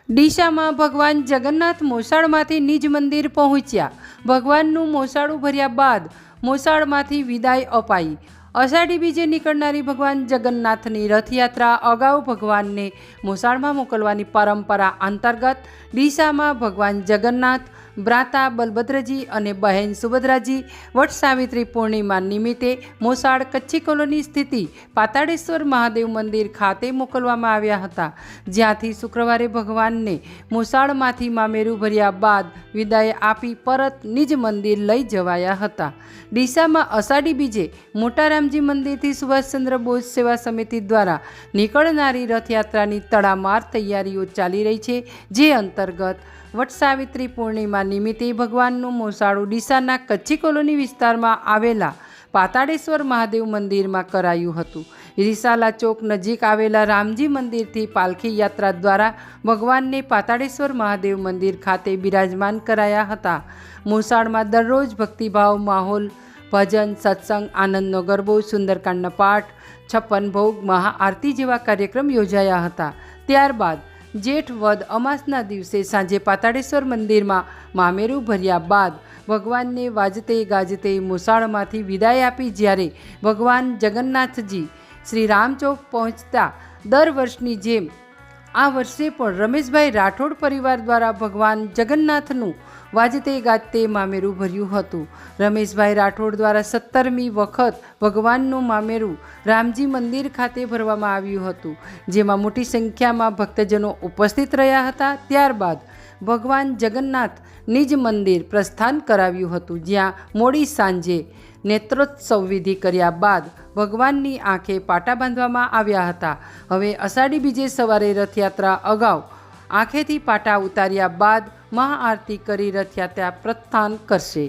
ડીસામાં ભગવાન જગન્નાથ મોસાળમાંથી નિજ મંદિર પહોંચ્યા। ભગવાનનું મોસાળું ભર્યા બાદ મોસાળમાંથી વિદાય અપાઈ। અષાઢી બીજે નીકળનારી ભગવાન જગન્નાથની રથયાત્રા અગાઉ ભગવાનને મોસાળમાં મોકલવાની પરંપરા અંતર્ગત ડીસામાં ભગવાન જગન્નાથ, ભ્રાતા બલભદ્રજી અને બહેન સુભદ્રાજી વટ સાવિત્રી પૂર્ણિમા નિમિત્તે મોસાળ કચ્છી કોલોની સ્થિત પાતાળેશ્વર મહાદેવ મંદિર ખાતે મોકલવામાં આવ્યા હતા, જ્યાંથી શુક્રવારે ભગવાનને મોસાળમાંથી મામેરું ભર્યા બાદ વિદાય આપી પરત નિજ મંદિર લઈ જવાયા હતા। ડીસામાં અષાઢી બીજે મોટા રામજી મંદિરથી સુભાષચંદ્ર બોઝ સેવા સમિતિ દ્વારા નીકળનારી રથયાત્રાની તડામાર તૈયારીઓ ચાલી રહી છે, જે અંતર્ગત વટ સાવિત્રી પૂર્ણિમા નિમિત્તે ભગવાનનું મોસાળું ડીસાના કચ્છી કોલોની વિસ્તારમાં આવેલા પાતાળેશ્વર મહાદેવ મંદિરમાં કરાયું હતું। રિસાલા ચોક નજીક આવેલા રામજી મંદિરથી પાલખી યાત્રા દ્વારા ભગવાનને પાતાળેશ્વર મહાદેવ મંદિર ખાતે બિરાજમાન કરાયા હતા। મોસાળમાં દરરોજ ભક્તિભાવ માહોલ, ભજન, સત્સંગ, આનંદનો ગરબો, સુંદરકાંડના પાઠ, 56 ભોગ, મહાઆરતી જેવા કાર્યક્રમ યોજાયા હતા। ત્યારબાદ જેઠ વદ અમાસના દિવસે સાંજે પાતાળેશ્વર મંદિરમાં મામેરું ભર્યા બાદ ભગવાનને વાજતે ગાજતે મોસાળમાંથી વિદાય આપી જ્યારે ભગવાન જગન્નાથજી શ્રી રામચોક પહોંચતા દર વર્ષની જેમ આ વર્ષે પણ રમેશભાઈ રાઠોડ પરિવાર દ્વારા ભગવાન જગન્નાથનું વાજતે ગાજતે મામેરું ભર્યું હતું। રમેશભાઈ રાઠોડ દ્વારા 17મી વખત ભગવાનનું મામેરું રામજી મંદિર ખાતે ભરવામાં આવ્યું હતું, જેમાં મોટી સંખ્યામાં ભક્તજનો ઉપસ્થિત રહ્યા હતા। ત્યારબાદ ભગવાન જગન્નાથ નિજ મંદિર પ્રસ્થાન કરાવ્યું હતું, જ્યાં મોડી સાંજે નેત્રોત્સવ વિધિ કર્યા બાદ ભગવાનની આંખે પાટા બાંધવામાં આવ્યા હતા। હવે અષાઢી બીજે સવારે રથયાત્રા અગાઉ આંખેથી પાટા ઉતાર્યા બાદ મહાઆરતી કરી રથયાત્રા પ્રસ્થાન કરશે।